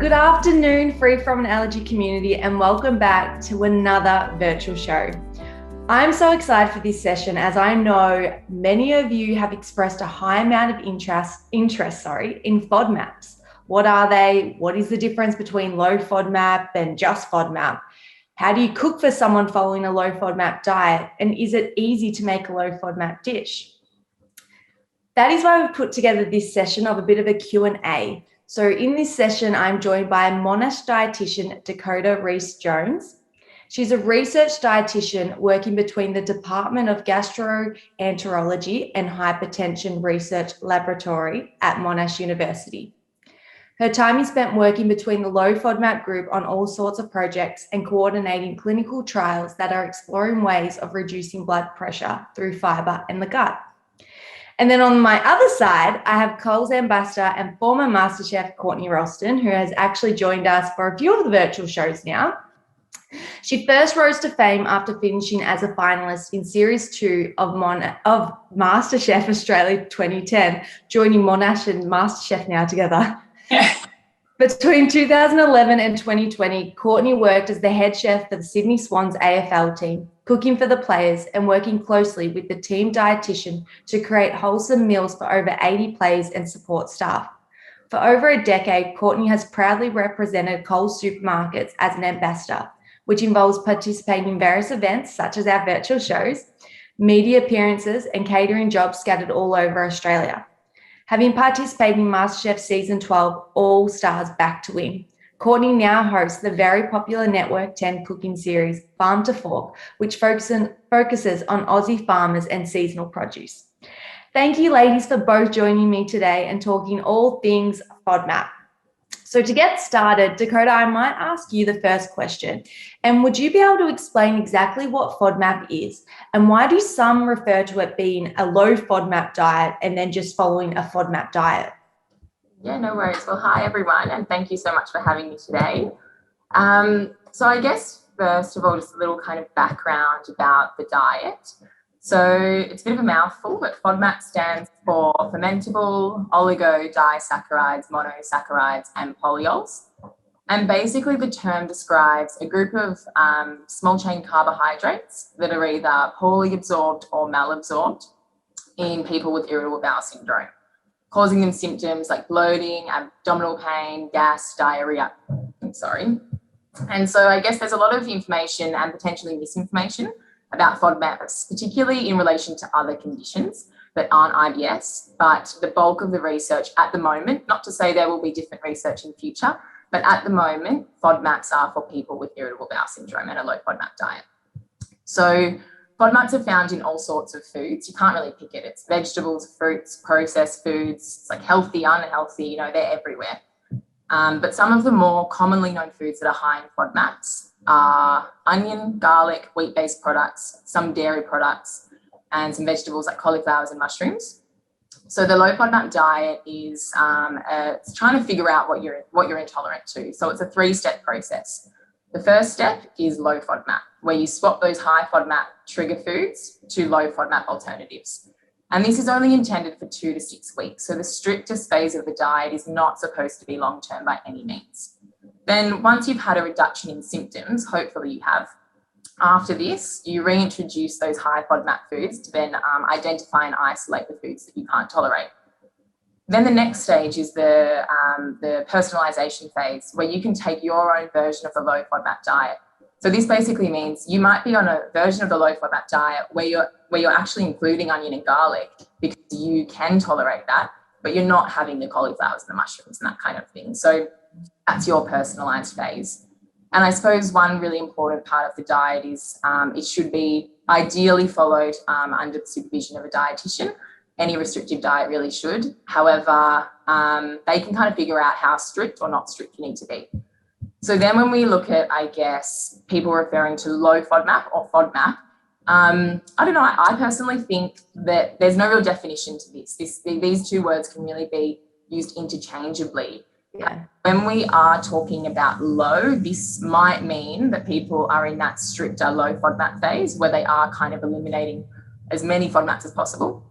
Good afternoon, Free From an Allergy community, and welcome back to another virtual show. I'm so excited for this session as I know many of you have expressed a high amount of interest in FODMAPs. What are they? What is the difference between low FODMAP and just FODMAP? How do you cook for someone following a low FODMAP diet? And is it easy to make a low FODMAP dish? That is why we've put together this session of a bit of a Q&A. So in this session, I'm joined by Monash dietitian Dakota Rhys Jones. She's a research dietitian working between the Department of Gastroenterology and Hypertension Research Laboratory at Monash University. Her time is spent working between the low FODMAP group on all sorts of projects and coordinating clinical trials that are exploring ways of reducing blood pressure through fibre and the gut. And then on my other side, I have Coles ambassador and former MasterChef Courtney Roulston, who has actually joined us for a few of the virtual shows now. She first rose to fame after finishing as a finalist in Series 2 of MasterChef Australia 2010, joining Monash and MasterChef now together. Between 2011 and 2020, Courtney worked as the head chef for the Sydney Swans AFL team, cooking for the players and working closely with the team dietitian to create wholesome meals for over 80 players and support staff. For over a decade, Courtney has proudly represented Coles supermarkets as an ambassador, which involves participating in various events such as our virtual shows, media appearances and catering jobs scattered all over Australia. Having participated in MasterChef Season 12, All Stars Back to Win, Courtney now hosts the very popular Network 10 cooking series, Farm to Fork, which focuses on Aussie farmers and seasonal produce. Thank you, ladies, for both joining me today and talking all things FODMAP. So to get started, Dakota, I might ask you the first question. And would you be able to explain exactly what FODMAP is and why do some refer to it being a low FODMAP diet and then just following a FODMAP diet? Yeah, no worries. Well, hi, everyone, and thank you so much for having me today. So I guess, first of all, just a little kind of background about the diet. So it's a bit of a mouthful, but FODMAP stands for fermentable oligodisaccharides, monosaccharides, and polyols. And basically the term describes a group of small chain carbohydrates that are either poorly absorbed or malabsorbed in people with irritable bowel syndrome, causing them symptoms like bloating, abdominal pain, gas, diarrhea. And so I guess there's a lot of information and potentially misinformation about FODMAPs, particularly in relation to other conditions that aren't IBS, but the bulk of the research at the moment, not to say there will be different research in future, but at the moment, FODMAPs are for people with irritable bowel syndrome and a low FODMAP diet. So FODMAPs are found in all sorts of foods. You can't really pick it. It's vegetables, fruits, processed foods. It's like healthy, unhealthy, they're everywhere. But some of the more commonly known foods that are high in FODMAPs are onion, garlic, wheat-based products, some dairy products, and some vegetables like cauliflowers and mushrooms. So the low FODMAP diet is it's trying to figure out what you're intolerant to. So it's a 3-step process. The first step is low FODMAP, where you swap those high FODMAP trigger foods to low FODMAP alternatives. And this is only intended for 2 to 6 weeks. So the strictest phase of the diet is not supposed to be long-term by any means. Then once you've had a reduction in symptoms, hopefully you have, after this, you reintroduce those high FODMAP foods to then identify and isolate the foods that you can't tolerate. Then the next stage is the personalisation phase, where you can take your own version of the low FODMAP diet. So this basically means you might be on a version of the low FODMAP diet where you're actually including onion and garlic because you can tolerate that, but you're not having the cauliflowers and the mushrooms and that kind of thing. So that's your personalised phase. And I suppose one really important part of the diet is it should be ideally followed under the supervision of a dietitian. Any restrictive diet really should. However, they can kind of figure out how strict or not strict you need to be. So then when we look at, I guess, people referring to low FODMAP or FODMAP, I don't know, I personally think that there's no real definition to this. These two words can really be used interchangeably. Yeah. When we are talking about low, this might mean that people are in that stricter low FODMAP phase where they are kind of eliminating as many FODMAPs as possible.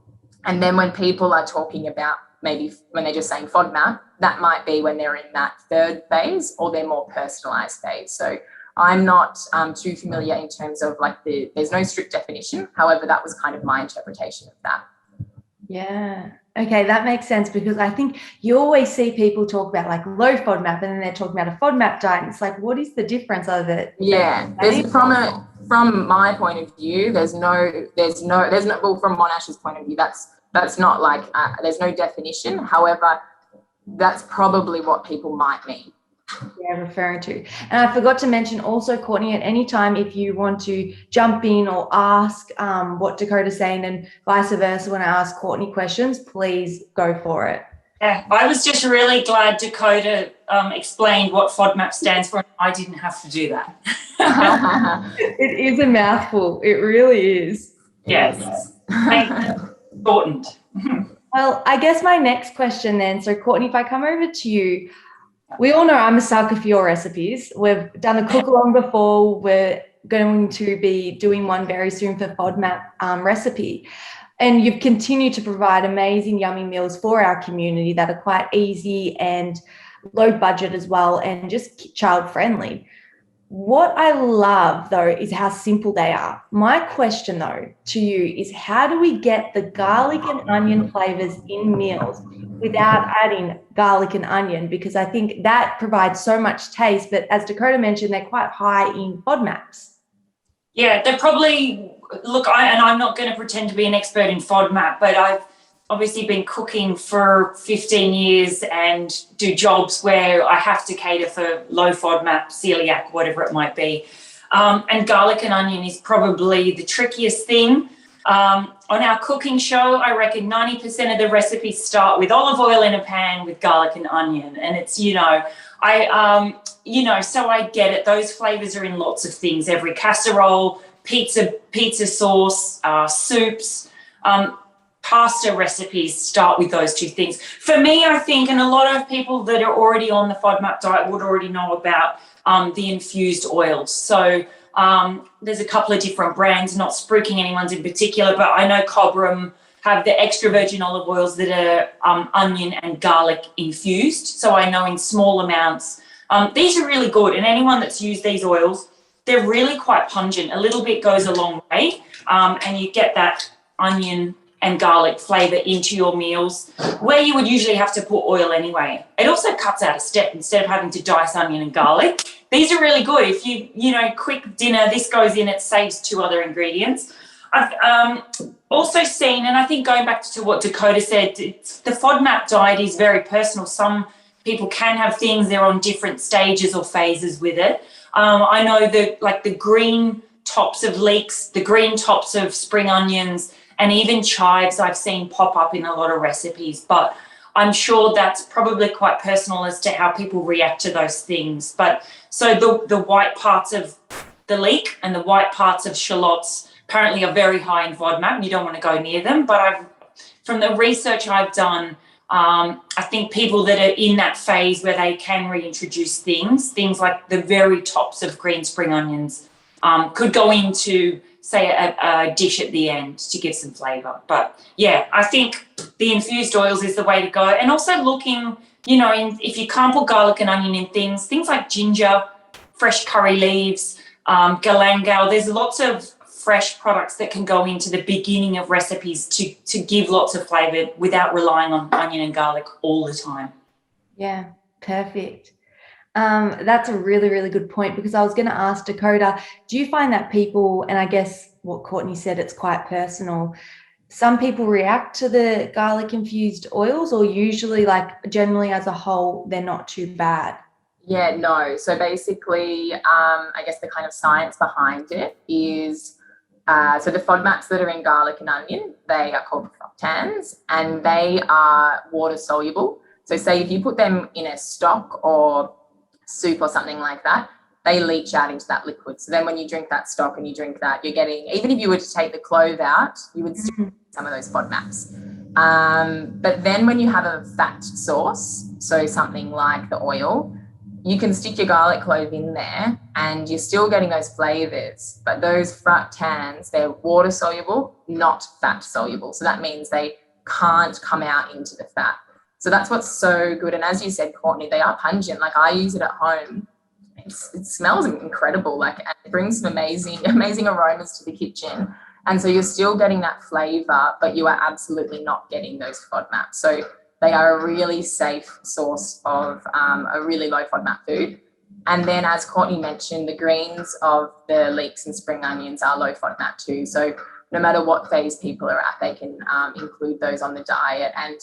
And then when people are talking about maybe when they're just saying FODMAP, that might be when they're in that third phase or their more personalized phase. So I'm not too familiar in terms of like there's no strict definition. However, that was kind of my interpretation of that. Yeah. Okay, that makes sense, because I think you always see people talk about like low FODMAP and then they're talking about a FODMAP diet. And it's like, what is the difference of it? Yeah, from my point of view, there's no, well, from Monash's point of view, that's not like, there's no definition. However, that's probably what people might mean. Yeah, referring to. And I forgot to mention also, Courtney, at any time, if you want to jump in or ask what Dakota's saying and vice versa, when I ask Courtney questions, please go for it. Yeah, I was just really glad Dakota explained what FODMAP stands for. I didn't have to do that. It is a mouthful. It really is. Yes. Important. Well, I guess my next question then, so Courtney, if I come over to you, we all know I'm a sucker for your recipes. We've done a cook along before. We're going to be doing one very soon for FODMAP recipe. And you've continued to provide amazing, yummy meals for our community that are quite easy and low budget as well, and just child friendly. What I love, though, is how simple they are. My question, though, to you is, how do we get the garlic and onion flavors in meals without adding garlic and onion? Because I think that provides so much taste. But as Dakota mentioned, they're quite high in FODMAPs. Yeah, they're probably, look, I'm not going to pretend to be an expert in FODMAP, but I've obviously been cooking for 15 years and do jobs where I have to cater for low FODMAP, celiac, whatever it might be. And garlic and onion is probably the trickiest thing. On our cooking show, I reckon 90% of the recipes start with olive oil in a pan with garlic and onion. And it's, so I get it. Those flavors are in lots of things, every casserole, pizza sauce, soups, pasta recipes start with those two things. For me, I think, and a lot of people that are already on the FODMAP diet would already know about the infused oils. So there's a couple of different brands, not spruiking anyone's in particular, but I know Cobram have the extra virgin olive oils that are onion and garlic infused. So I know in small amounts. These are really good, and anyone that's used these oils, they're really quite pungent. A little bit goes a long way, and you get that onion and garlic flavour into your meals where you would usually have to put oil anyway. It also cuts out a step instead of having to dice onion and garlic. These are really good. If quick dinner, this goes in, it saves 2 other ingredients. I've also seen, and I think going back to what Dakota said, the FODMAP diet is very personal. Some people can have things, they're on different stages or phases with it. I know that like the green tops of leeks, the green tops of spring onions, and even chives I've seen pop up in a lot of recipes, but I'm sure that's probably quite personal as to how people react to those things. But so the white parts of the leek and the white parts of shallots apparently are very high in FODMAP and you don't want to go near them. But from the research I've done, I think people that are in that phase where they can reintroduce things like the very tops of green spring onions could go into, say, a dish at the end to give some flavour. But yeah, I think the infused oils is the way to go. And also looking, if you can't put garlic and onion in things like ginger, fresh curry leaves, galangal, there's lots of fresh products that can go into the beginning of recipes to give lots of flavour without relying on onion and garlic all the time. Yeah, perfect. That's a really, really good point, because I was going to ask Dakota, do you find that people, and I guess what Courtney said, it's quite personal, some people react to the garlic infused oils, or usually, like, generally as a whole, they're not too bad? Yeah, no. So basically, I guess the kind of science behind it is, so the FODMAPs that are in garlic and onion, they are called fructans, and they are water soluble. So say if you put them in a stock or soup or something like that, they leach out into that liquid. So then when you drink that stock and you drink that, you're getting, even if you were to take the clove out, you would still get some of those FODMAPs. But then when you have a fat source, so something like the oil, you can stick your garlic clove in there and you're still getting those flavours. But those fructans, they're water soluble, not fat soluble. So that means they can't come out into the fat. So that's what's so good. And as you said, Courtney, they are pungent. Like I use it at home. It smells incredible. Like it brings some amazing aromas to the kitchen. And so you're still getting that flavour, but you are absolutely not getting those FODMAPs. So they are a really safe source of a really low FODMAP food. And then, as Courtney mentioned, the greens of the leeks and spring onions are low FODMAP too. So no matter what phase people are at, they can include those on the diet. And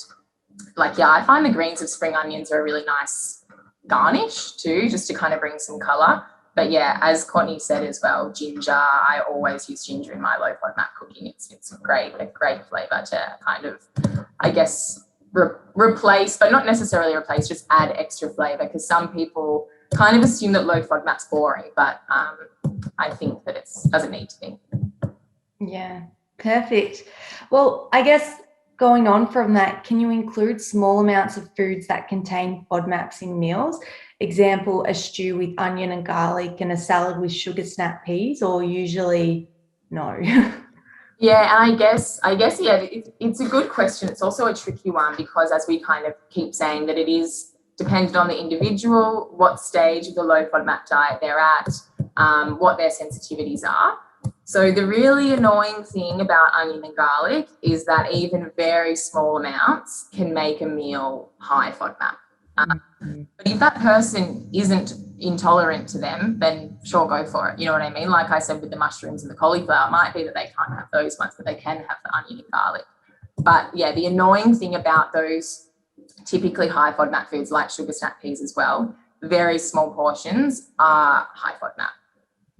I find the greens of spring onions are a really nice garnish too, just to kind of bring some colour. But yeah, as Courtney said as well, ginger, I always use ginger in my low FODMAP cooking. It's a great flavour to kind of, I guess, replace, but not necessarily replace, just add extra flavour, because some people kind of assume that low FODMAP's boring, but I think that it doesn't need to be. Yeah, perfect. Well, I guess going on from that, can you include small amounts of foods that contain FODMAPs in meals? Example, a stew with onion and garlic and a salad with sugar snap peas, or usually no? Yeah, and I guess, yeah, it's a good question. It's also a tricky one because, as we kind of keep saying, that it is dependent on the individual, what stage of the low FODMAP diet they're at, what their sensitivities are. So the really annoying thing about onion and garlic is that even very small amounts can make a meal high FODMAP. But if that person isn't intolerant to them, then sure, go for it. You know what I mean? Like I said with the mushrooms and the cauliflower, it might be that they can't have those ones, but they can have the onion and garlic. But yeah, the annoying thing about those typically high FODMAP foods like sugar snap peas as well, very small portions are high FODMAP.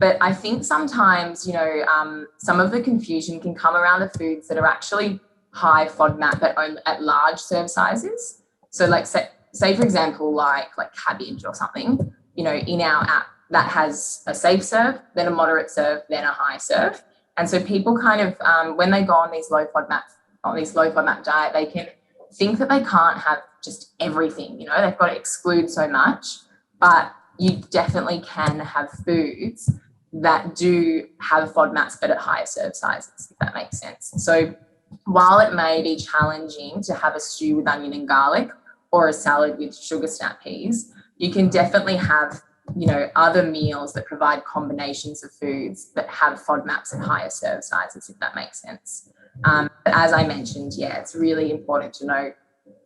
But I think sometimes, some of the confusion can come around the foods that are actually high FODMAP but only at large serve sizes. So like say for example, like cabbage or something, in our app that has a safe serve, then a moderate serve, then a high serve. And so people kind of, when they go on this low FODMAP diet, they can think that they can't have just everything, they've got to exclude so much, but you definitely can have foods that do have FODMAPs but at higher serve sizes, if that makes sense. So while it may be challenging to have a stew with onion and garlic or a salad with sugar snap peas, you can definitely have, other meals that provide combinations of foods that have FODMAPs at higher serve sizes, if that makes sense. But as I mentioned, yeah, it's really important to know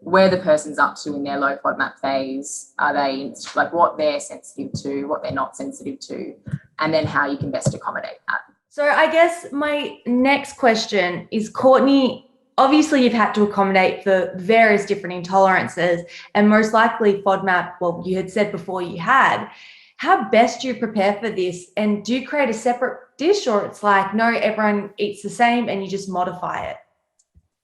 where the person's up to in their low FODMAP phase. Are they what they're sensitive to, what they're not sensitive to, and then how you can best accommodate that. So I guess my next question is, Courtney, obviously you've had to accommodate for various different intolerances and most likely FODMAP, well, you had said before you had. How best do you prepare for this? And do you create a separate dish, or it's like, no, everyone eats the same and you just modify it?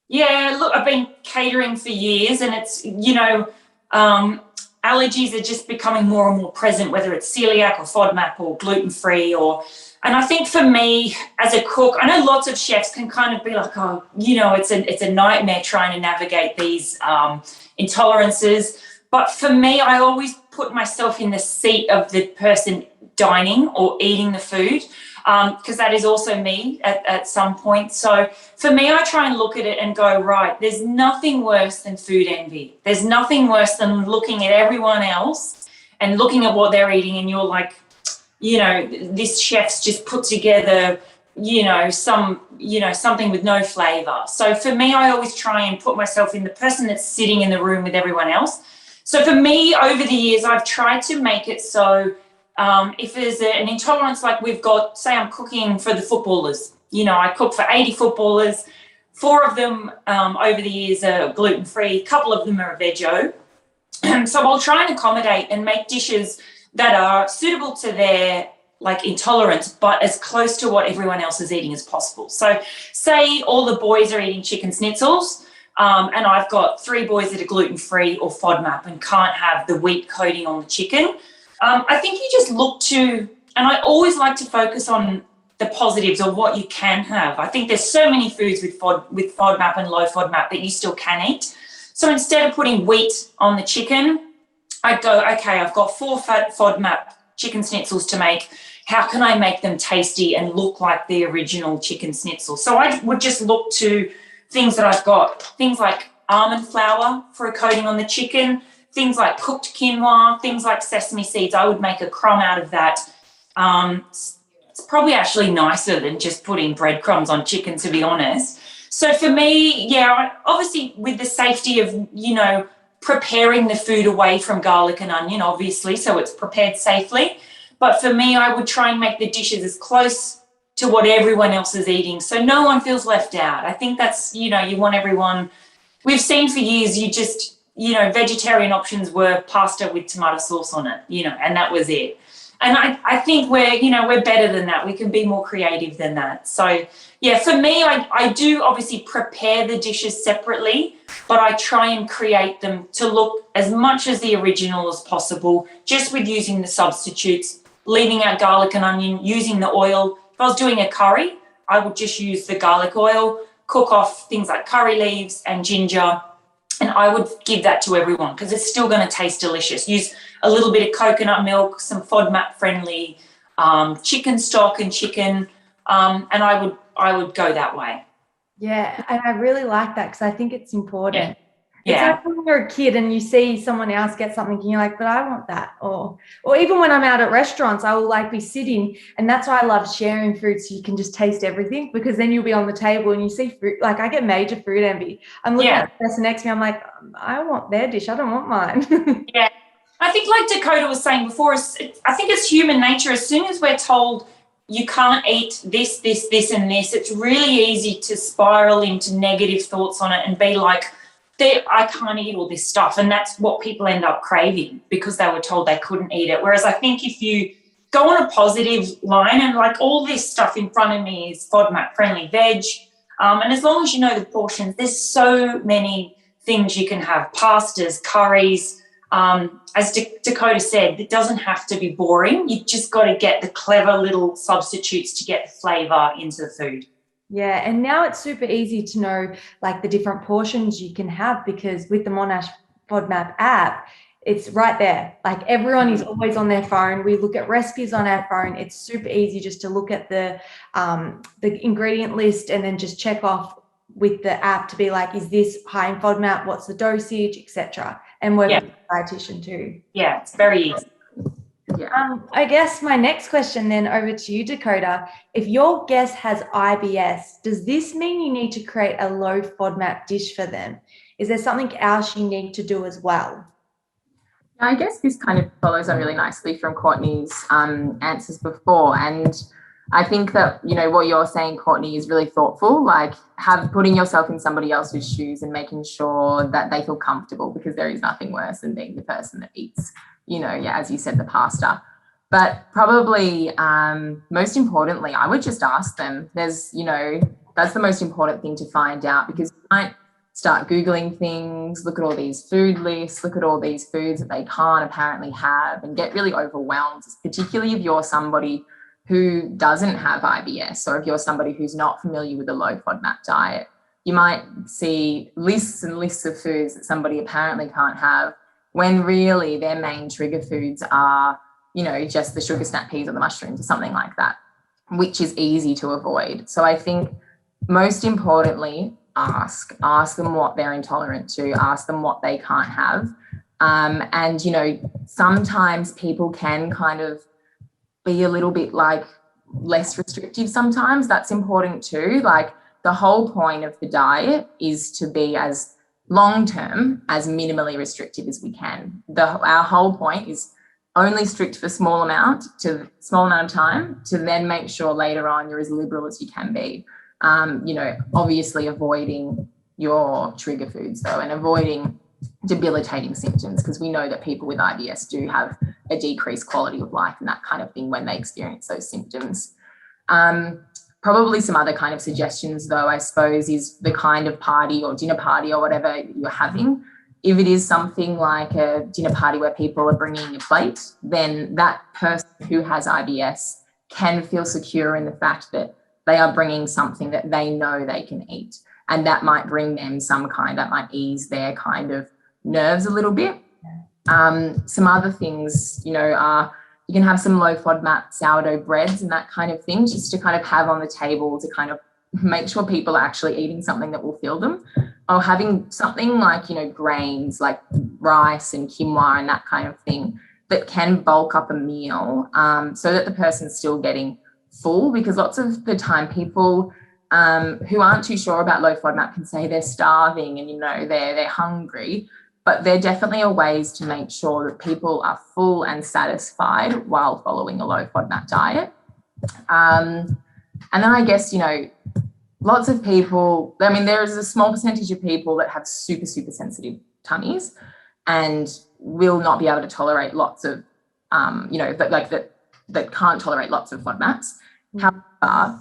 Yeah, look, I've been catering for years, and it's, allergies are just becoming more and more present, whether it's celiac or FODMAP or gluten-free and I think for me as a cook, I know lots of chefs can kind of be like, oh, it's a nightmare trying to navigate these intolerances. But for me, I always put myself in the seat of the person dining or eating the food, because that is also me at some point. So for me, I try and look at it and go, right, there's nothing worse than food envy. There's nothing worse than looking at everyone else and looking at what they're eating, and you're like, this chef's just put together, something with no flavour. So for me, I always try and put myself in the person that's sitting in the room with everyone else. So for me, over the years, I've tried to make it so if there's an intolerance, like we've got, say I'm cooking for the footballers, I cook for 80 footballers, 4 of them over the years are gluten-free, a couple of them are veggie. So I'll try and accommodate and make dishes that are suitable to their intolerance, but as close to what everyone else is eating as possible. So say all the boys are eating chicken schnitzels, and I've got 3 boys that are gluten-free or FODMAP and can't have the wheat coating on the chicken. I think you just look to, and I always like to focus on the positives of what you can have. I think there's so many foods with FODMAP and low FODMAP that you still can eat. So instead of putting wheat on the chicken, I'd go, okay, I've got 4 FODMAP chicken schnitzels to make. How can I make them tasty and look like the original chicken schnitzel? So I would just look to things that I've got, things like almond flour for a coating on the chicken, things like cooked quinoa, things like sesame seeds. I would make a crumb out of that. It's probably actually nicer than just putting breadcrumbs on chicken, to be honest. So for me, yeah, obviously with the safety of, preparing the food away from garlic and onion, obviously, so it's prepared safely. But for me, I would try and make the dishes as close to what everyone else is eating, so no one feels left out. I think that's, you want everyone. We've seen for years, vegetarian options were pasta with tomato sauce on it, and that was it. And I think we're better than that. We can be more creative than that. So, yeah, for me, I do obviously prepare the dishes separately, but I try and create them to look as much as the original as possible, just with using the substitutes, leaving out garlic and onion, using the oil. If I was doing a curry, I would just use the garlic oil, cook off things like curry leaves and ginger, and I would give that to everyone because it's still going to taste delicious. Use a little bit of coconut milk, some FODMAP-friendly chicken stock and chicken, and I would go that way. Yeah, and I really like that because I think it's important. Yeah. It's like when you're a kid and you see someone else get something and you're like, but I want that. Or even when I'm out at restaurants, I will be sitting, and that's why I love sharing food, so you can just taste everything, because then you'll be on the table and you see food. Like, I get major food envy. I'm looking at the person next to me, I'm like, I want their dish, I don't want mine. Yeah. I think, like Dakota was saying before, I think it's human nature. As soon as we're told you can't eat this, this, this, and this, it's really easy to spiral into negative thoughts on it and be like, I can't eat all this stuff. And that's what people end up craving because they were told they couldn't eat it. Whereas I think if you go on a positive line and like, all this stuff in front of me is FODMAP-friendly veg, and as long as you know the portions, there's so many things you can have, pastas, curries. As Dakota said, it doesn't have to be boring. You've just got to get the clever little substitutes to get the flavour into the food. Yeah, and now it's super easy to know like the different portions you can have, because with the Monash FODMAP app, it's right there. Like, everyone is always on their phone. We look at recipes on our phone. It's super easy just to look at the ingredient list and then just check off with the app to be like, is this high in FODMAP? What's the dosage, etc. And work with the dietitian too. Yeah, it's very easy. Yeah. I guess my next question then over to you, Dakota. If your guest has IBS, does this mean you need to create a low FODMAP dish for them? Is there something else you need to do as well? I guess this kind of follows on really nicely from Courtney's answers before. And I think that, what you're saying, Courtney, is really thoughtful, like putting yourself in somebody else's shoes and making sure that they feel comfortable, because there is nothing worse than being the person that eats, as you said, the pasta. But probably most importantly, I would just ask them. That's the most important thing to find out, because you might start Googling things, look at all these food lists, look at all these foods that they can't apparently have, and get really overwhelmed, particularly if you're somebody who doesn't have IBS, or if you're somebody who's not familiar with a low FODMAP diet. You might see lists and lists of foods that somebody apparently can't have, when really their main trigger foods are, just the sugar snap peas or the mushrooms or something like that, which is easy to avoid. So I think most importantly, ask them what they're intolerant to, ask them what they can't have. And, sometimes people can kind of be a little bit like less restrictive sometimes. That's important too. Like, the whole point of the diet is to be as long-term, as minimally restrictive as we can. Our whole point is only strict for small amount of time, to then make sure later on you're as liberal as you can be. Obviously avoiding your trigger foods though, and avoiding debilitating symptoms, because we know that people with IBS do have a decreased quality of life and that kind of thing when they experience those symptoms. Probably some other kind of suggestions though, I suppose, is the kind of party or dinner party or whatever you're having. If it is something like a dinner party where people are bringing a plate, then that person who has IBS can feel secure in the fact that they are bringing something that they know they can eat. And that might bring them that might ease their kind of nerves a little bit. Some other things, are you can have some low FODMAP sourdough breads and that kind of thing, just to kind of have on the table to kind of make sure people are actually eating something that will fill them. oh, having something like, grains like rice and quinoa and that kind of thing that can bulk up a meal, so that the person's still getting full, because lots of the time people who aren't too sure about low FODMAP can say they're starving and, they're hungry, but there definitely are ways to make sure that people are full and satisfied while following a low FODMAP diet. And then I guess, lots of people, there is a small percentage of people that have super, super sensitive tummies and will not be able to tolerate lots of, that can't tolerate lots of FODMAPs. However,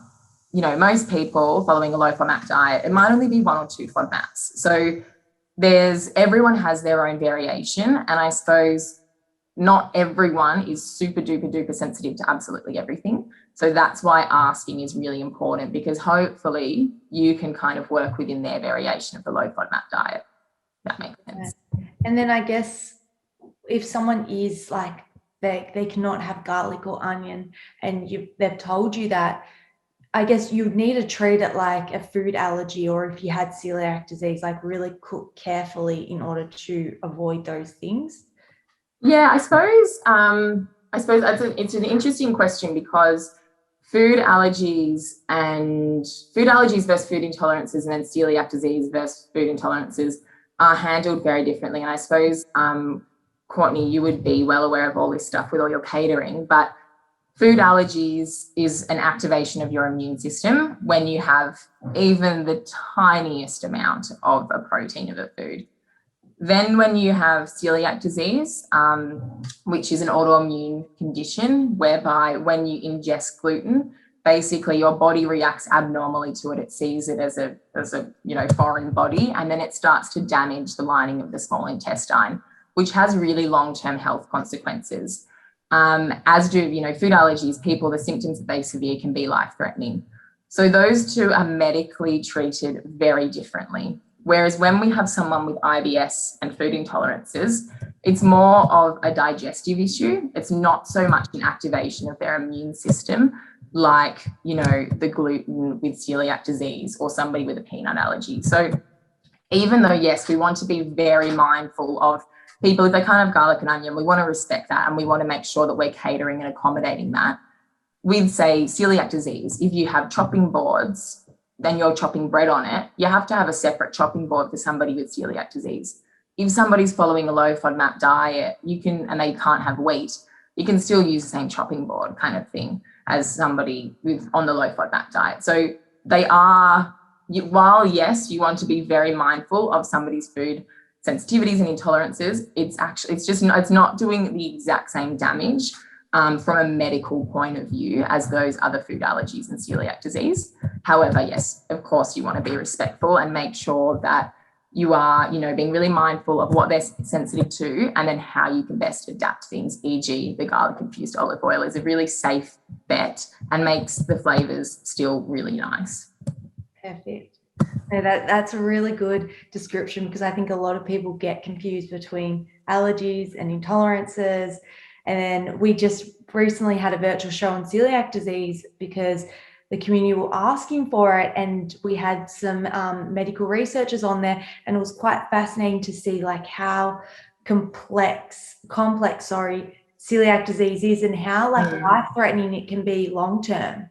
most people following a low FODMAP diet, it might only be 1 or 2 FODMAPs. So everyone has their own variation. And I suppose not everyone is super duper duper sensitive to absolutely everything. So that's why asking is really important, because hopefully you can kind of work within their variation of the low FODMAP diet. That makes sense. And then I guess if someone is like, they cannot have garlic or onion and they've told you that, I guess you would need to treat it like a food allergy, or if you had celiac disease, like really cook carefully in order to avoid those things. Yeah, I suppose it's an interesting question, because food allergies versus food intolerances, and then celiac disease versus food intolerances are handled very differently. And I suppose, Courtney, you would be well aware of all this stuff with all your catering, but food allergies is an activation of your immune system when you have even the tiniest amount of a protein of a food. Then when you have celiac disease, which is an autoimmune condition whereby when you ingest gluten, basically your body reacts abnormally to it. It sees it as a foreign body, and then it starts to damage the lining of the small intestine, which has really long-term health consequences. As do, food allergies, the symptoms that they severe can be life-threatening. So those two are medically treated very differently. Whereas when we have someone with IBS and food intolerances, it's more of a digestive issue. It's not so much an activation of their immune system like, the gluten with celiac disease or somebody with a peanut allergy. So even though, yes, we want to be very mindful of people, if they can't have garlic and onion, we want to respect that and we want to make sure that we're catering and accommodating that. With, say, celiac disease, if you have chopping boards, then you're chopping bread on it, you have to have a separate chopping board for somebody with celiac disease. If somebody's following a low FODMAP diet, and they can't have wheat, you can still use the same chopping board kind of thing as somebody on the low FODMAP diet. So while yes, you want to be very mindful of somebody's food sensitivities and intolerances, it's not doing the exact same damage from a medical point of view as those other food allergies and celiac disease. However, yes, of course, you want to be respectful and make sure that you are, being really mindful of what they're sensitive to and then how you can best adapt things, e.g. the garlic-infused olive oil is a really safe bet and makes the flavours still really nice. Perfect. No, that's a really good description, because I think a lot of people get confused between allergies and intolerances. And then we just recently had a virtual show on celiac disease because the community were asking for it, and we had some medical researchers on there, and it was quite fascinating to see like how complex celiac disease is and how life-threatening it can be long-term.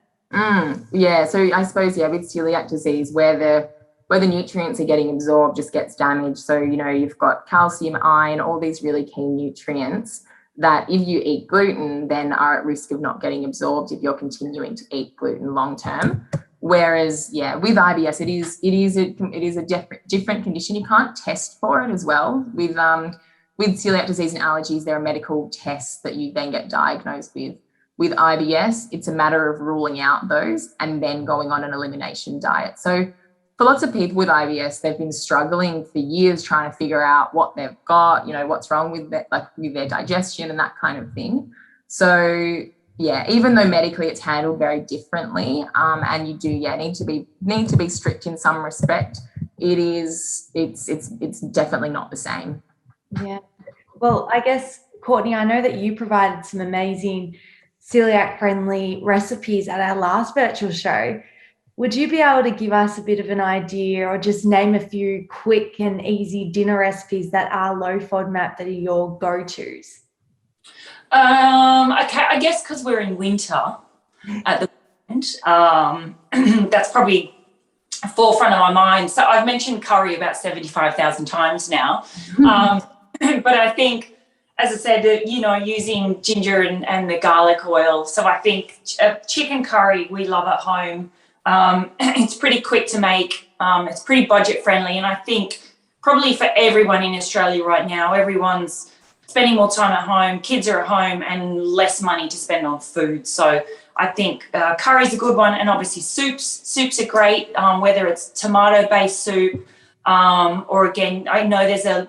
Yeah, so I suppose, with celiac disease, where the nutrients are getting absorbed just gets damaged. So, you've got calcium, iron, all these really key nutrients that if you eat gluten, then are at risk of not getting absorbed if you're continuing to eat gluten long term. Whereas, with IBS, it is a different condition. You can't test for it as well. With celiac disease and allergies, there are medical tests that you then get diagnosed with. With IBS, it's a matter of ruling out those and then going on an elimination diet. So for lots of people with IBS, they've been struggling for years trying to figure out what they've got, what's wrong with their digestion and that kind of thing. So even though medically it's handled very differently, and you do need to be strict in some respect, it's definitely not the same. Yeah. Well, I guess, Courtney, I know that you provided some amazing celiac friendly recipes at our last virtual show. Would you be able to give us a bit of an idea or just name a few quick and easy dinner recipes that are low FODMAP that are your go-tos? Okay, I guess because we're in winter at the moment, that's probably forefront of my mind. So I've mentioned curry about 75,000 times now. But I think, as I said, using ginger and the garlic oil. So I think chicken curry we love at home. It's pretty quick to make. It's pretty budget friendly. And I think probably for everyone in Australia right now, everyone's spending more time at home, kids are at home and less money to spend on food. So I think curry's a good one, and obviously soups are great, whether it's tomato-based soup or, again, I know there's a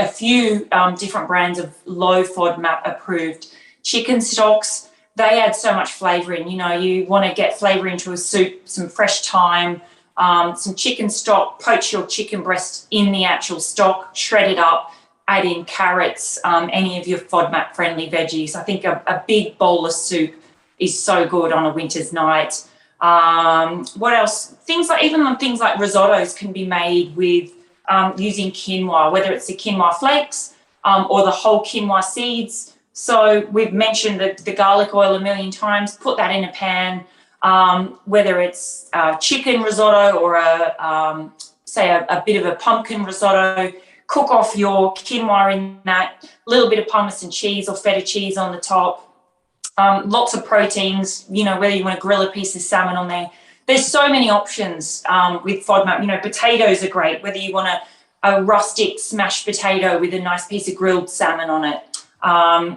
few different brands of low FODMAP approved chicken stocks. They add so much flavour in. You want to get flavour into a soup, some fresh thyme, some chicken stock, poach your chicken breast in the actual stock, shred it up, add in carrots, any of your FODMAP-friendly veggies. I think a big bowl of soup is so good on a winter's night. What else? Things like risottos can be made with using quinoa, whether it's the quinoa flakes or the whole quinoa seeds. So we've mentioned the garlic oil a million times. Put that in a pan, whether it's chicken risotto or a bit of a pumpkin risotto. Cook off your quinoa in that, little bit of Parmesan cheese or feta cheese on the top. Lots of proteins, whether you want to grill a piece of salmon on there. There's so many options with FODMAP. Potatoes are great, whether you want a rustic smashed potato with a nice piece of grilled salmon on it. I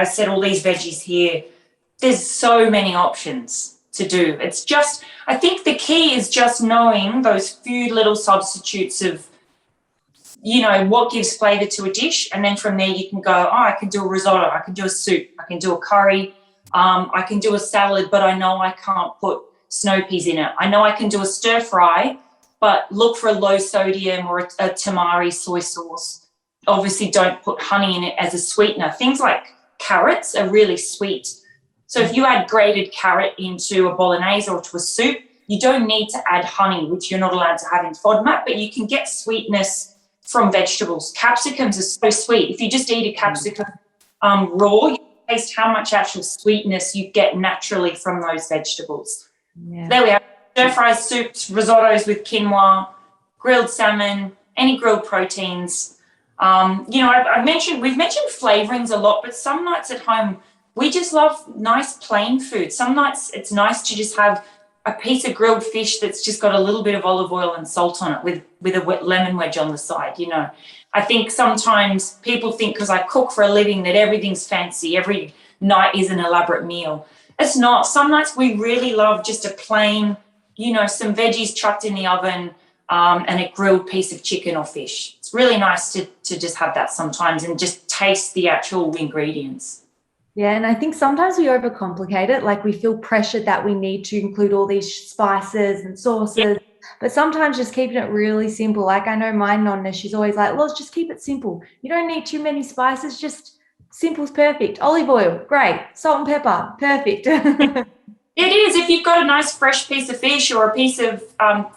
said all these veggies here. There's so many options to do. It's just, I think the key is just knowing those few little substitutes of, what gives flavour to a dish, and then from there you can go, I can do a risotto, I can do a soup, I can do a curry, I can do a salad, but I know I can't put snow peas in it. I know I can do a stir fry, but look for a low sodium or a tamari soy sauce. Obviously don't put honey in it as a sweetener. Things like carrots are really sweet. So if you add grated carrot into a bolognese or to a soup, you don't need to add honey, which you're not allowed to have in FODMAP, but you can get sweetness from vegetables. Capsicums are so sweet. If you just eat a capsicum raw, you taste how much actual sweetness you get naturally from those vegetables. Yeah. There we have stir-fry soups, risottos with quinoa, grilled salmon, any grilled proteins. We've mentioned flavourings a lot, but some nights at home we just love nice plain food. Some nights it's nice to just have a piece of grilled fish that's just got a little bit of olive oil and salt on it with a wet lemon wedge on the side. I think sometimes people think because I cook for a living that everything's fancy, every night is an elaborate meal. It's not. Some nights we really love just a plain, some veggies chucked in the oven and a grilled piece of chicken or fish. It's really nice to just have that sometimes and just taste the actual ingredients. Yeah, and I think sometimes we overcomplicate it. Like we feel pressured that we need to include all these spices and sauces, yeah. But sometimes just keeping it really simple. Like I know my nonna, she's always like, let's just keep it simple. You don't need too many spices, just simple's perfect. Olive oil, great. Salt and pepper, perfect. It is. If you've got a nice fresh piece of fish or a piece of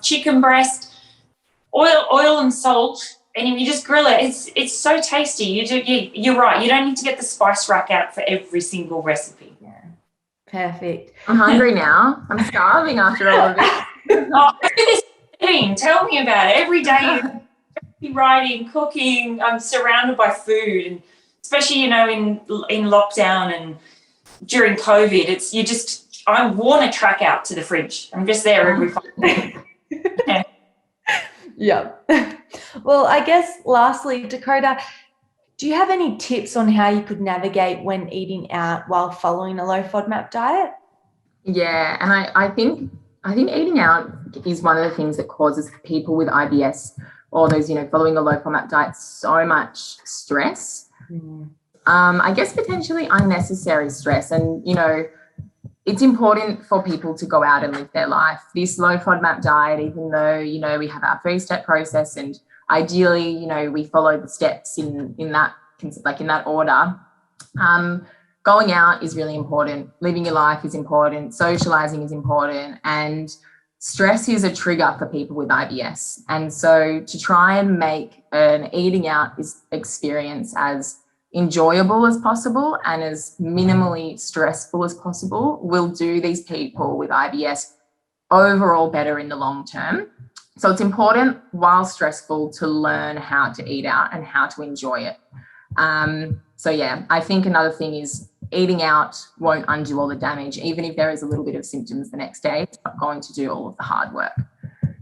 chicken breast, oil and salt, and you just grill it. It's so tasty. You're right. You don't need to get the spice rack out for every single recipe. Yeah, perfect. I'm hungry now. I'm starving after all of this. Tell me about it. Every day you're writing, cooking. I'm surrounded by food, and especially in lockdown and during COVID. I want to track out to the fridge. I'm just there every 5 minutes. Yeah. Well, I guess lastly, Dakota, do you have any tips on how you could navigate when eating out while following a low FODMAP diet? Yeah, and I think eating out is one of the things that causes people with IBS or those, following a low FODMAP diet so much stress. Mm. I guess potentially unnecessary stress. And, it's important for people to go out and live their life. This low FODMAP diet, even though, we have our 3-step process and ideally, we follow the steps in that order. going out is really important. Living your life is important. Socializing is important. And stress is a trigger for people with IBS. And so to try and make an eating out experience as enjoyable as possible and as minimally stressful as possible will do these people with IBS overall better in the long term. So it's important, while stressful, to learn how to eat out and how to enjoy it. So yeah, I think another thing is eating out won't undo all the damage. Even if there is a little bit of symptoms the next day, it's not going to do all of the hard work.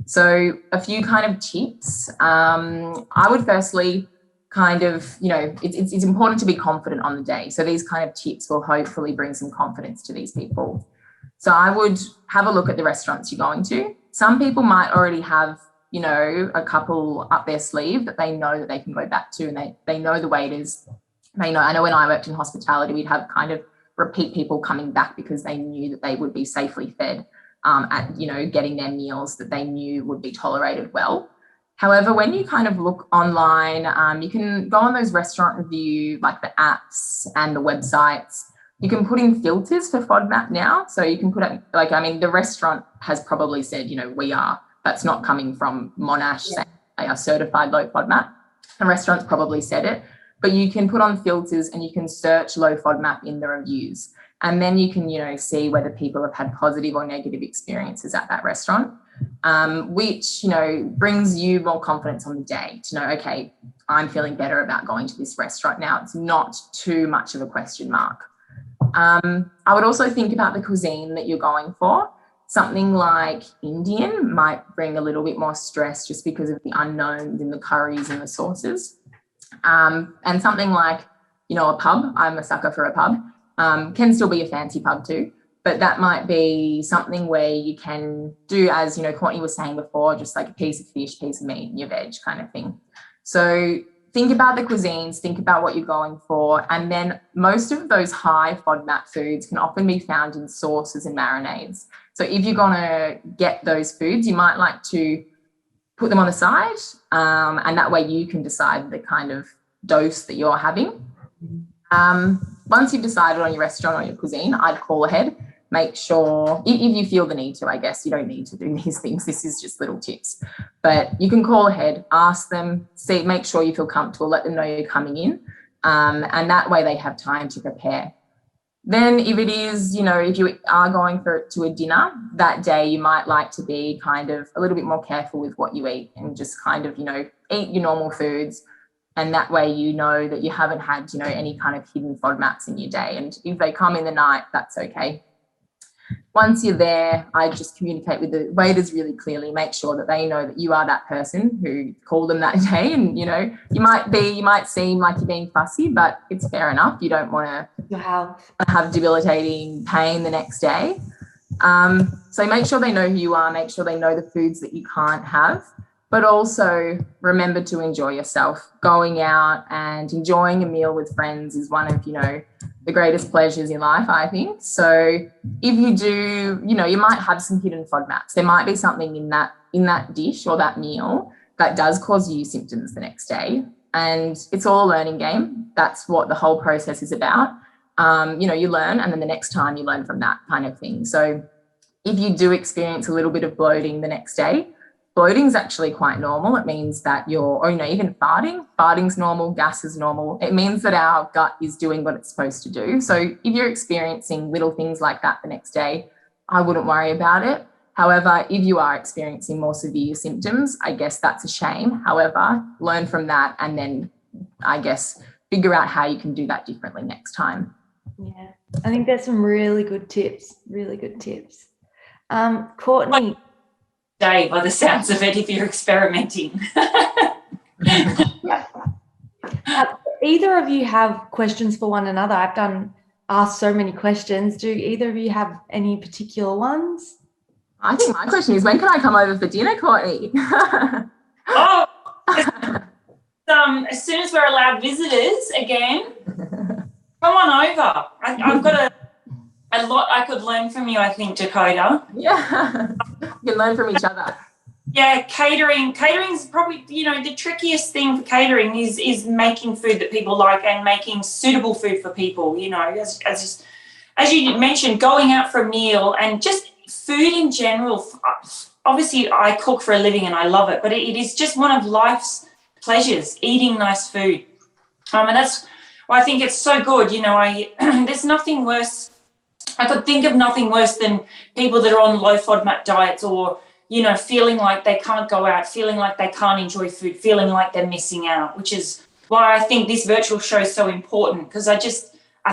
So a few kind of tips. I would firstly kind of, it's important to be confident on the day. So these kind of tips will hopefully bring some confidence to these people. So I would have a look at the restaurants you're going to. Some people might already have, a couple up their sleeve that they know that they can go back to, and they know the waiters. I know when I worked in hospitality, we'd have kind of repeat people coming back because they knew that they would be safely fed at, getting their meals that they knew would be tolerated well. However, when you kind of look online, you can go on those restaurant review, like the apps and the websites. You can put in filters for FODMAP now. So you can put it, the restaurant has probably said, that's not coming from Monash saying they are certified low FODMAP. The restaurant's probably said it. But you can put on filters and you can search low FODMAP in the reviews. And then you can, see whether people have had positive or negative experiences at that restaurant, which, brings you more confidence on the day to know, okay, I'm feeling better about going to this restaurant now. It's not too much of a question mark. I would also think about the cuisine that you're going for. Something like Indian might bring a little bit more stress just because of the unknowns in the curries and the sauces. And something like, a pub, I'm a sucker for a pub, can still be a fancy pub too, but that might be something where you can do, as, Courtney was saying before, just like a piece of fish, piece of meat, and your veg kind of thing. So think about the cuisines, think about what you're going for, and then most of those high FODMAP foods can often be found in sauces and marinades. So if you're going to get those foods, you might like to put them on the side, and that way you can decide the kind of dose that you're having. Once you've decided on your restaurant or your cuisine, I'd call ahead. Make sure, if you feel the need to, I guess, you don't need to do these things. This is just little tips. But you can call ahead, ask them, make sure you feel comfortable, let them know you're coming in, and that way they have time to prepare. Then if it is, if you are going to a dinner that day, you might like to be kind of a little bit more careful with what you eat and just kind of, eat your normal foods. And that way, that you haven't had, any kind of hidden FODMAPs in your day. And if they come in the night, that's okay. Once you're there, I just communicate with the waiters really clearly, make sure that they know that you are that person who called them that day. And, you might seem like you're being fussy, but it's fair enough. You don't want to have debilitating pain the next day. So make sure they know who you are, make sure they know the foods that you can't have, but also remember to enjoy yourself. Going out and enjoying a meal with friends is one of, the greatest pleasures in life, I think. So if you do, you might have some hidden FODMAPs. There might be something in that dish or that meal that does cause you symptoms the next day. And it's all a learning game. That's what the whole process is about. You learn, and then the next time you learn from that kind of thing. So if you do experience a little bit of bloating the next day, bloating is actually quite normal. It means that even farting's normal, gas is normal. It means that our gut is doing what it's supposed to do. So if you're experiencing little things like that the next day, I wouldn't worry about it. However, if you are experiencing more severe symptoms, I guess that's a shame. However, learn from that and then, I guess, figure out how you can do that differently next time. Yeah, I think there's some really good tips, Courtney. Day, by the sounds of it, if you're experimenting. Either of you have questions for one another? I've asked so many questions. Do either of you have any particular ones? I think my question is, when can I come over for dinner, Courtney? As soon as we're allowed visitors again, come on over. I've got a lot I could learn from you, I think, Dakota. Yeah, you can learn from each other. Yeah, catering's probably, the trickiest thing for catering is making food that people like and making suitable food for people, as you mentioned, going out for a meal and just food in general. Obviously, I cook for a living and I love it, but it is just one of life's pleasures, eating nice food. And that's why I think it's so good. There's nothing worse. I could think of nothing worse than people that are on low FODMAP diets or, feeling like they can't go out, feeling like they can't enjoy food, feeling like they're missing out, which is why I think this virtual show is so important, because I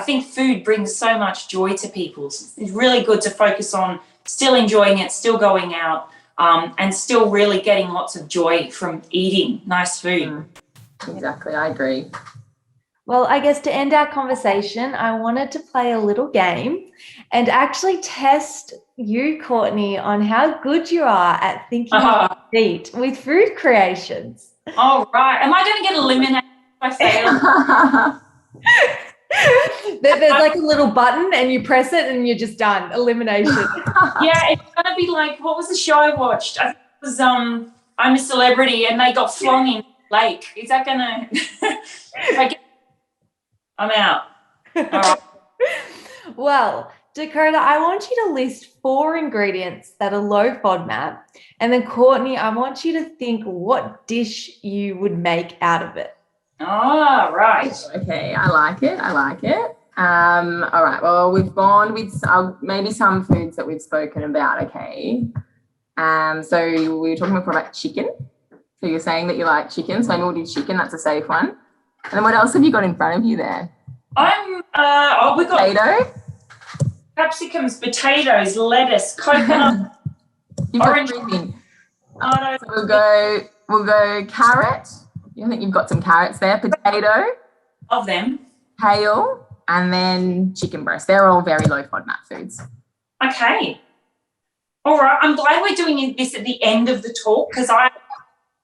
think food brings so much joy to people. It's really good to focus on still enjoying it, still going out, and still really getting lots of joy from eating nice food. Exactly, I agree. Well, I guess to end our conversation, I wanted to play a little game and actually test you, Courtney, on how good you are at thinking on your feet with food creations. Oh, right. Am I going to get eliminated if I fail? There's like a little button and you press it and you're just done. Elimination. Yeah, it's going to be like, what was the show I watched? I think it was I'm a Celebrity and they got flung in the lake. Is that going to... I'm out. All right. Well, Dakota, I want you to list 4 ingredients that are low FODMAP. And then, Courtney, I want you to think what dish you would make out of it. Oh, right. Okay, I like it. All right, well, we've gone with maybe some foods that we've spoken about, okay? So we were talking before about chicken. So you're saying that you like chicken, so maybe we'll do chicken. That's a safe one. And then what else have you got in front of you there? We've got potato, capsicums, potatoes, lettuce, coconut, orange. So we'll go carrot. I think you've got some carrots there. Potato. Of them. Kale, and then chicken breast. They're all very low FODMAP foods. Okay. All right. I'm glad we're doing this at the end of the talk, because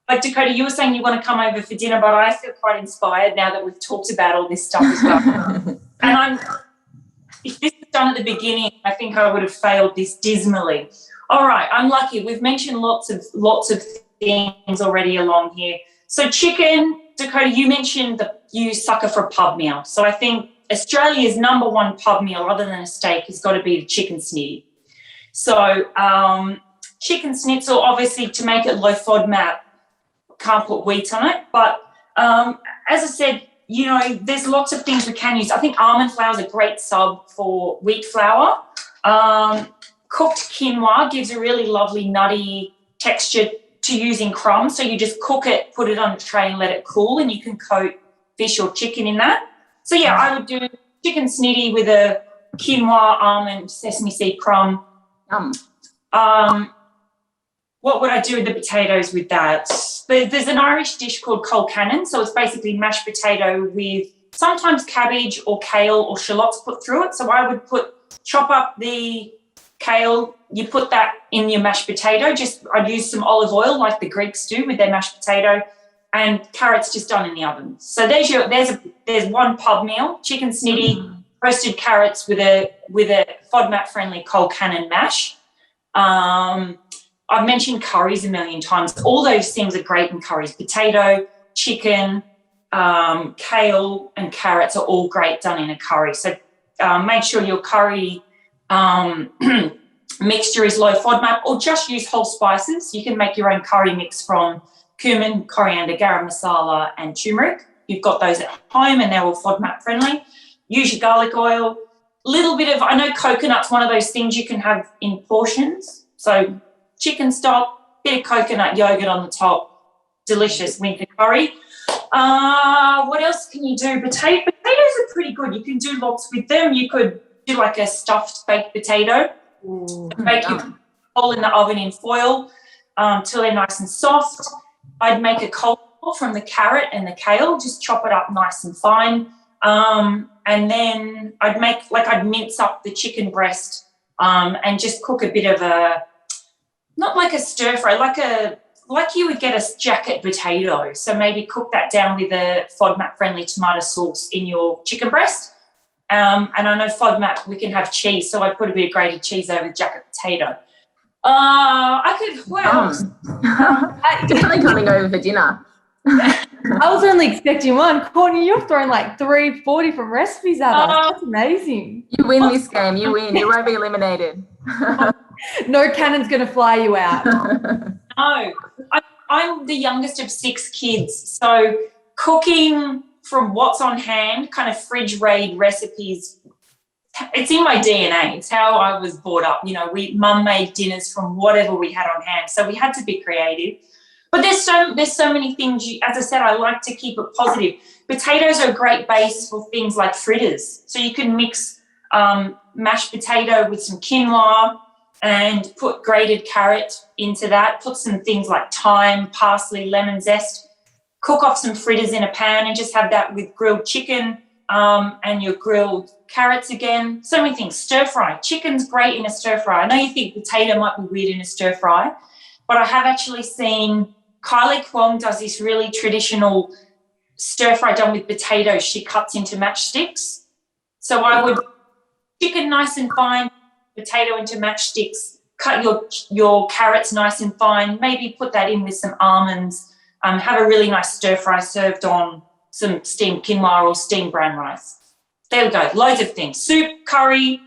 like Dakota, you were saying you want to come over for dinner, but I feel quite inspired now that we've talked about all this stuff as well. And if this was done at the beginning, I think I would have failed this dismally. All right, I'm lucky. We've mentioned lots of things already along here. So chicken, Dakota, you mentioned that you sucker for a pub meal. So I think Australia's #1 pub meal, other than a steak, has got to be the chicken snitty. So chicken schnitzel, obviously, to make it low FODMAP, can't put wheat on it, but as I said, there's lots of things we can use. I think almond flour is a great sub for wheat flour. Cooked quinoa gives a really lovely nutty texture to use in crumbs, so you just cook it, put it on a tray and let it cool, and you can coat fish or chicken in that. So yeah, I would do chicken snitty with a quinoa, almond, sesame seed crumb. What would I do with the potatoes with that? There's an Irish dish called colcannon, so it's basically mashed potato with sometimes cabbage or kale or shallots put through it. So I would chop up the kale, you put that in your mashed potato. I'd use some olive oil like the Greeks do with their mashed potato, and carrots just done in the oven. So there's one pub meal: chicken snitty, roasted carrots with a FODMAP friendly colcannon mash. I've mentioned curries a million times. All those things are great in curries. Potato, chicken, kale and carrots are all great done in a curry. So make sure your curry mixture is low FODMAP, or just use whole spices. You can make your own curry mix from cumin, coriander, garam masala and turmeric. You've got those at home and they're all FODMAP friendly. Use your garlic oil. Little bit of, I know coconut's one of those things you can have in portions. So chicken stock, bit of coconut yogurt on the top, delicious winter curry. What else can you do? Potatoes are pretty good. You can do lots with them. You could do like a stuffed baked potato. Bake your whole in the oven in foil till they're nice and soft. I'd make a coleslaw from the carrot and the kale, just chop it up nice and fine. And then I'd mince up the chicken breast and just cook a bit of not like a stir fry, like you would get a jacket potato. So maybe cook that down with a FODMAP friendly tomato sauce in your chicken breast. And I know FODMAP, we can have cheese, so I put a bit of grated cheese over the jacket potato. I could, well, Definitely coming over for dinner. I was only expecting one. Courtney, you've thrown like 3-4 different recipes at us. That's amazing. You win this game. You win. You won't be eliminated. No cannon's going to fly you out. No. I'm the youngest of 6 kids, so cooking from what's on hand, kind of fridge-raid recipes, it's in my DNA. It's how I was brought up. You know, mum made dinners from whatever we had on hand, so we had to be creative. But there's so many things. As I said, I like to keep it positive. Potatoes are a great base for things like fritters. So you can mix mashed potato with some quinoa and put grated carrot into that. Put some things like thyme, parsley, lemon zest. Cook off some fritters in a pan and just have that with grilled chicken and your grilled carrots again. So many things. Stir fry. Chicken's great in a stir fry. I know you think potato might be weird in a stir fry, but I have actually seen Kylie Kwong does this really traditional stir fry done with potatoes. She cuts into matchsticks. So I would chicken nice and fine, potato into matchsticks, cut your carrots nice and fine, maybe put that in with some almonds, have a really nice stir fry served on some steamed quinoa or steamed brown rice. There we go, loads of things. Soup, curry,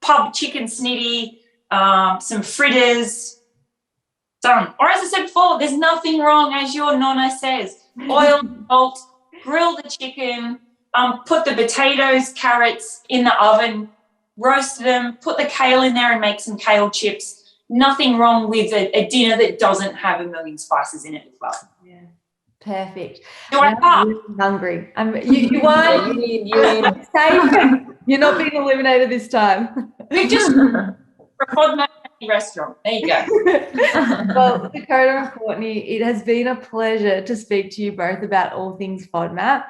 pub chicken snitty, some fritters, done. Or as I said before, there's nothing wrong, as your nonna says. Oil, salt, grill the chicken, put the potatoes, carrots in the oven, roast them, put the kale in there and make some kale chips. Nothing wrong with a dinner that doesn't have a million spices in it as well. Yeah, perfect. Do I pass? I'm hungry. You won. You win. Safe. You're not being eliminated this time. We just for a FODMAP restaurant. There you go. Well, Dakota and Courtney, it has been a pleasure to speak to you both about all things FODMAP.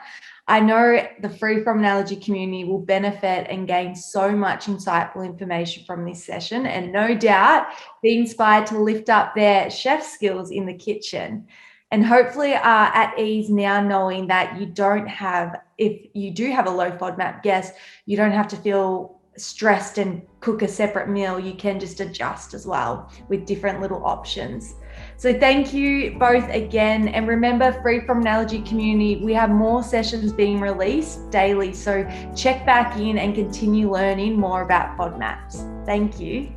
I know the Free From an Allergy community will benefit and gain so much insightful information from this session, and no doubt be inspired to lift up their chef skills in the kitchen, and hopefully are at ease now knowing that if you do have a low FODMAP guest, you don't have to feel stressed and cook a separate meal. You can just adjust as well with different little options. So thank you both again, and remember, Free From an Allergy community, we have more sessions being released daily, so check back in and continue learning more about FODMAPs. Thank you.